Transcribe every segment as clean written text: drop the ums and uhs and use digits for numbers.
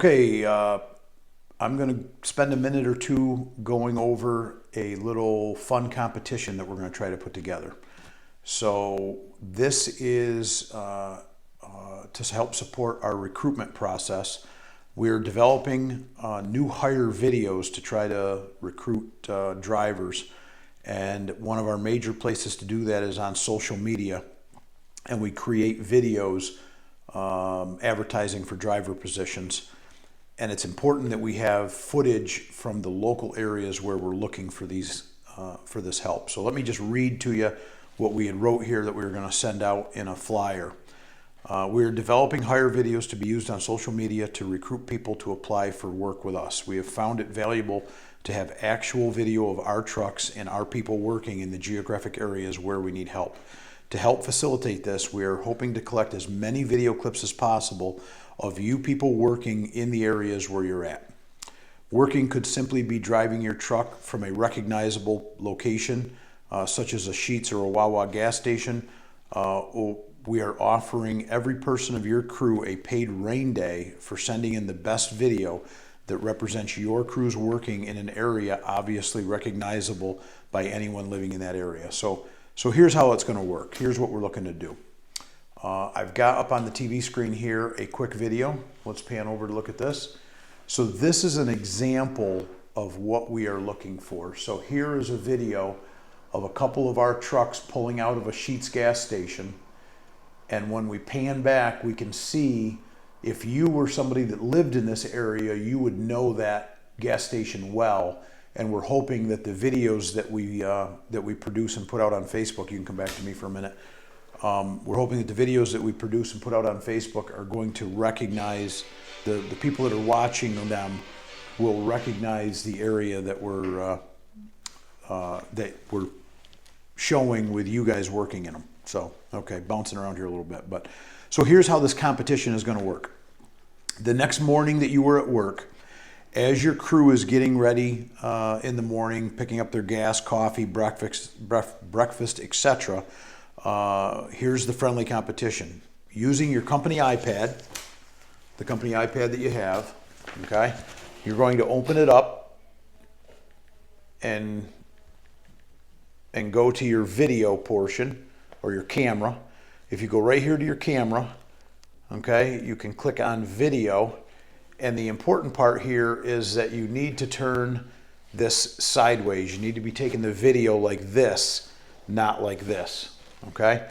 Okay, I'm going to spend a minute or two going over a little fun competition that we're going to try to put together. So this is to help support our recruitment process. We're developing new hire videos to try to recruit drivers. And one of our major places to do that is on social media. And we create videos advertising for driver positions. And it's important that we have footage from the local areas where we're looking for these for this help. So let me just read to you what we had wrote here that we were going to send out in a flyer. We're developing hire videos to be used on social media to recruit people to apply for work with us. We have found it valuable to have actual video of our trucks and our people working in the geographic areas where we need help. To help facilitate this, we are hoping to collect as many video clips as possible of you people working in the areas where you're at. Working could simply be driving your truck from a recognizable location, such as a Sheetz or a Wawa gas station. We are offering every person of your crew a paid rain day for sending in the best video that represents your crew's working in an area obviously recognizable by anyone living in that area. So here's how it's going to work. Here's what we're looking to do. I've got up on the TV screen here a quick video. Let's pan over to look at this. So this is an example of what we are looking for. So here is a video of a couple of our trucks pulling out of a Sheetz gas station. And when we pan back, we can see if you were somebody that lived in this area, you would know that gas station well. And we're hoping that the videos that we produce and put out on Facebook, you can come back to me for a minute. We're hoping that the videos that we produce and put out on Facebook are going to recognize the people that are watching them will recognize the area that we're showing with you guys working in them. So, okay, bouncing around here a little bit, but so here's how this competition is going to work. The next morning that you were at work, as your crew is getting ready in the morning, picking up their gas, coffee, breakfast, etc., here's the friendly competition. Using your company iPad, the company iPad that you have, okay, you're going to open it up and go to your video portion or your camera. If you go right here to your camera, okay, you can click on video. And the important part here is that you need to turn this sideways. You need to be taking the video like this, not like this, okay?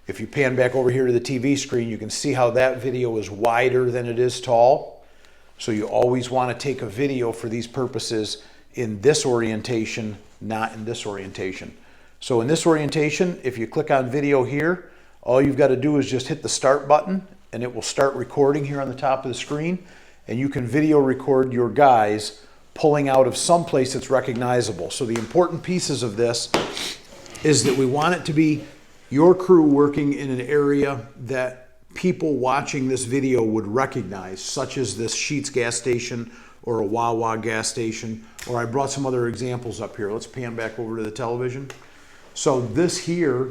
If you pan back over here to the TV screen, you can see how that video is wider than it is tall. So you always want to take a video for these purposes in this orientation, not in this orientation. So in this orientation, if you click on video here, all you've got to do is just hit the start button and it will start recording here on the top of the screen. And you can video record your guys pulling out of some place that's recognizable. So the important pieces of this is that we want it to be your crew working in an area that people watching this video would recognize, such as this Sheetz gas station or a Wawa gas station, or I brought some other examples up here. Let's pan back over to the television. So this here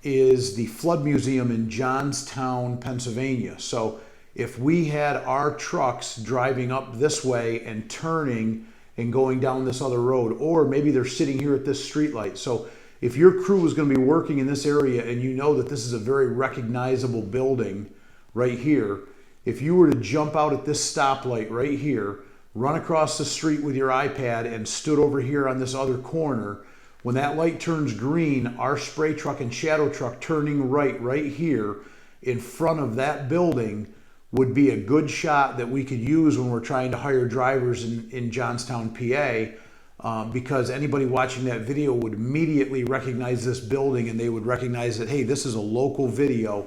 is the Flood Museum in Johnstown, Pennsylvania. So if we had our trucks driving up this way and turning and going down this other road, or maybe they're sitting here at this street light. So if your crew is going to be working in this area and you know that this is a very recognizable building right here, if you were to jump out at this stoplight right here, run across the street with your iPad and stood over here on this other corner, when that light turns green, our spray truck and shadow truck turning right here in front of that building would be a good shot that we could use when we're trying to hire drivers in Johnstown, PA, because anybody watching that video would immediately recognize this building and they would recognize that, hey, this is a local video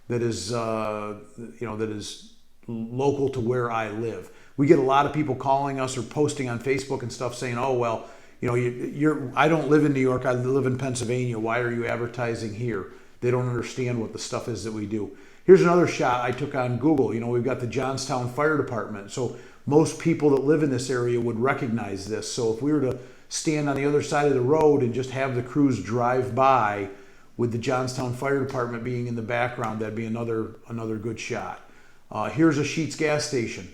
that is, that is local to where I live. We get a lot of people calling us or posting on Facebook and stuff saying, oh, well, I don't live in New York, I live in Pennsylvania. Why are you advertising here? They don't understand what the stuff is that we do. Here's another shot I took on Google. We've got the Johnstown Fire Department. So most people that live in this area would recognize this. So if we were to stand on the other side of the road and just have the crews drive by with the Johnstown Fire Department being in the background, that'd be another good shot. Here's a Sheetz gas station.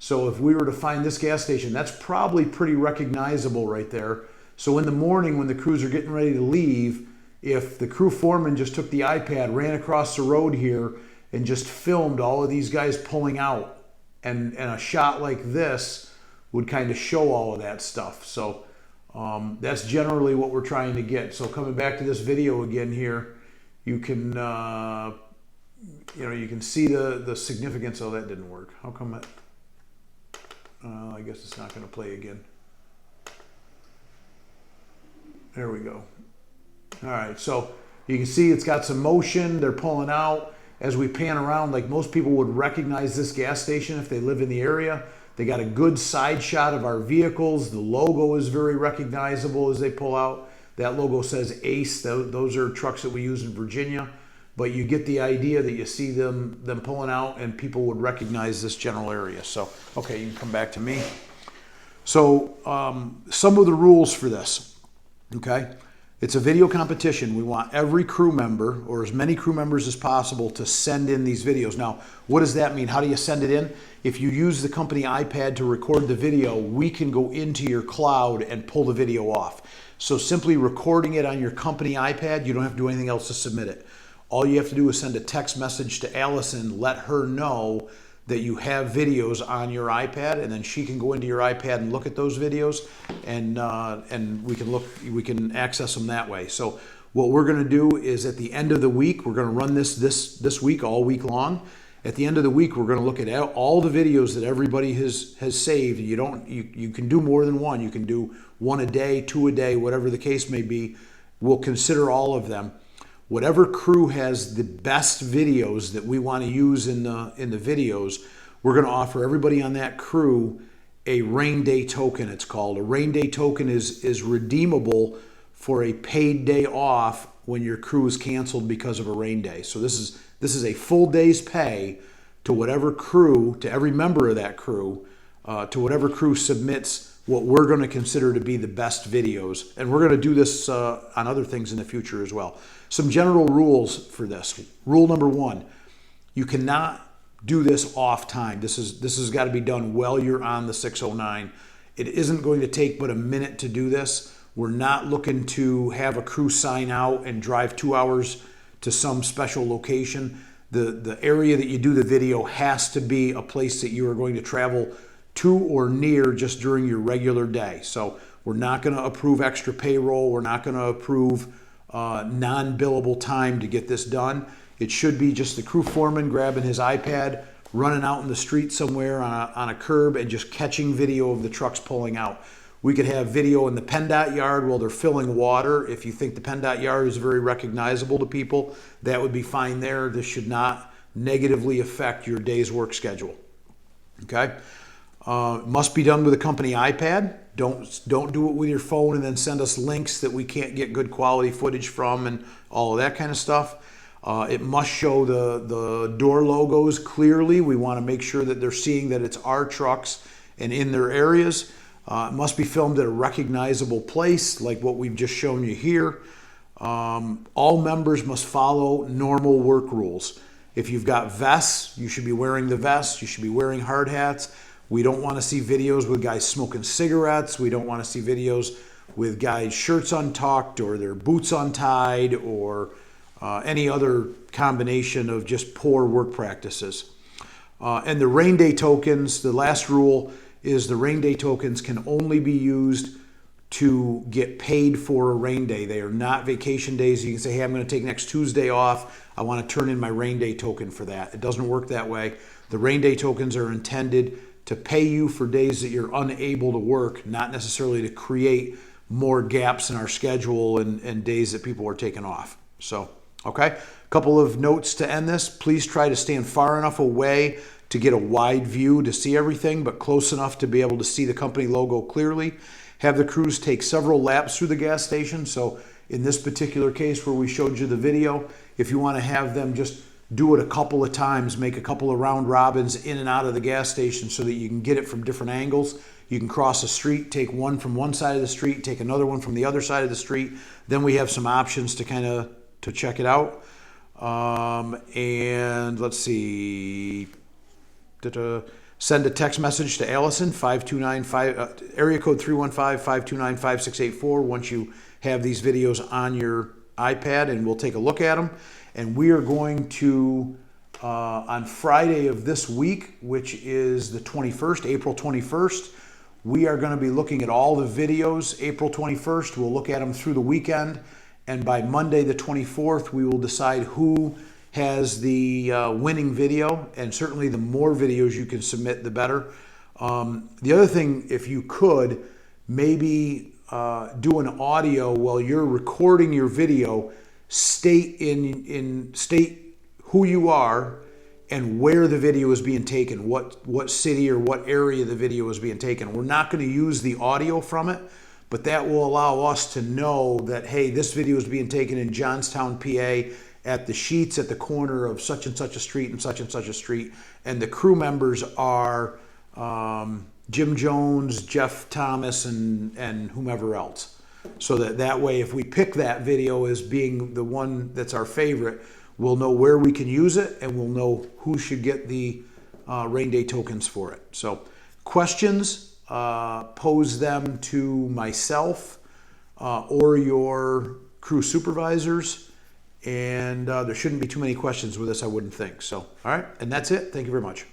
So if we were to find this gas station, that's probably pretty recognizable right there. So in the morning when the crews are getting ready to leave, if the crew foreman just took the iPad, ran across the road here, and just filmed all of these guys pulling out, and a shot like this would kind of show all of that stuff. So that's generally what we're trying to get. So coming back to this video again here, you can you can see the significance. Oh, that didn't work. How come it? I guess it's not going to play again. There we go. All right, so you can see it's got some motion. They're pulling out. As we pan around, like most people would recognize this gas station if they live in the area. They got a good side shot of our vehicles. The logo is very recognizable as they pull out. That logo says ACE. Those are trucks that we use in Virginia. But you get the idea that you see them pulling out, and people would recognize this general area. So, okay, you can come back to me. So some of the rules for this, okay? It's a video competition. We want every crew member, or as many crew members as possible, to send in these videos. Now, what does that mean? How do you send it in? If you use the company iPad to record the video, we can go into your cloud and pull the video off. So simply recording it on your company iPad, you don't have to do anything else to submit it. All you have to do is send a text message to Allison, let her know that you have videos on your iPad, and then she can go into your iPad and look at those videos, and we can access them that way. So what we're going to do is at the end of the week, we're going to run this week all week long. At the end of the week, we're going to look at all the videos that everybody has saved. You can do more than one. You can do one a day, two a day, whatever the case may be. We'll consider all of them. Whatever crew has the best videos that we want to use in the videos, we're going to offer everybody on that crew a rain day token, it's called. A rain day token is redeemable for a paid day off when your crew is canceled because of a rain day. So this is a full day's pay to whatever crew, to every member of that crew, to whatever crew submits what we're going to consider to be the best videos. And we're going to do this on other things in the future as well. Some general rules for this. Rule number one, you cannot do this off time. This has got to be done while you're on the 609. It isn't going to take but a minute to do this. We're not looking to have a crew sign out and drive 2 hours to some special location. The area that you do the video has to be a place that you are going to travel to or near just during your regular day. So we're not going to approve extra payroll. We're not going to approve non-billable time to get this done. It should be just the crew foreman grabbing his iPad, running out in the street somewhere on a curb and just catching video of the trucks pulling out. We could have video in the PennDOT yard while they're filling water. If you think the PennDOT yard is very recognizable to people, that would be fine there. This should not negatively affect your day's work schedule. Okay? Must be done with a company iPad. Don't do it with your phone and then send us links that we can't get good quality footage from and all of that kind of stuff. It must show the door logos clearly. We want to make sure that they're seeing that it's our trucks and in their areas. It must be filmed at a recognizable place like what we've just shown you here. All members must follow normal work rules. If you've got vests, you should be wearing the vests. You should be wearing hard hats. We don't want to see videos with guys smoking cigarettes. We don't want to see videos with guys' shirts untucked or their boots untied or any other combination of just poor work practices. And the rain day tokens, the last rule is the rain day tokens can only be used to get paid for a rain day. They are not vacation days. You can say, hey, I'm going to take next Tuesday off. I want to turn in my rain day token for that. It doesn't work that way. The rain day tokens are intended to pay you for days that you're unable to work, not necessarily to create more gaps in our schedule and days that people are taking off. So, okay, a couple of notes to end this. Please try to stand far enough away to get a wide view to see everything, but close enough to be able to see the company logo clearly. Have the crews take several laps through the gas station. So in this particular case where we showed you the video, if you want to have them just do it a couple of times, make a couple of round robins in and out of the gas station so that you can get it from different angles. You can cross a street, take one from one side of the street, take another one from the other side of the street. Then we have some options to to check it out. And let's see. send a text message to Allison, 5295, area code 315-529-5684 once you have these videos on your iPad, and we'll take a look at them. And we are going to, on Friday of this week, which is the 21st, April 21st, we are going to be looking at all the videos April 21st. We'll look at them through the weekend. And by Monday the 24th, we will decide who has the winning video. And certainly the more videos you can submit, the better. The other thing, if you could, maybe do an audio while you're recording your video, state who you are and where the video is being taken, what city or what area the video is being taken. We're not going to use the audio from it, but that will allow us to know that, hey, this video is being taken in Johnstown, PA, at the Sheets at the corner of such and such a street and such a street. And the crew members are Jim Jones, Jeff Thomas, and whomever else. So that way, if we pick that video as being the one that's our favorite, we'll know where we can use it, and we'll know who should get the rain day tokens for it. So questions, pose them to myself or your crew supervisors, and there shouldn't be too many questions with this, I wouldn't think. So, all right, and that's it. Thank you very much.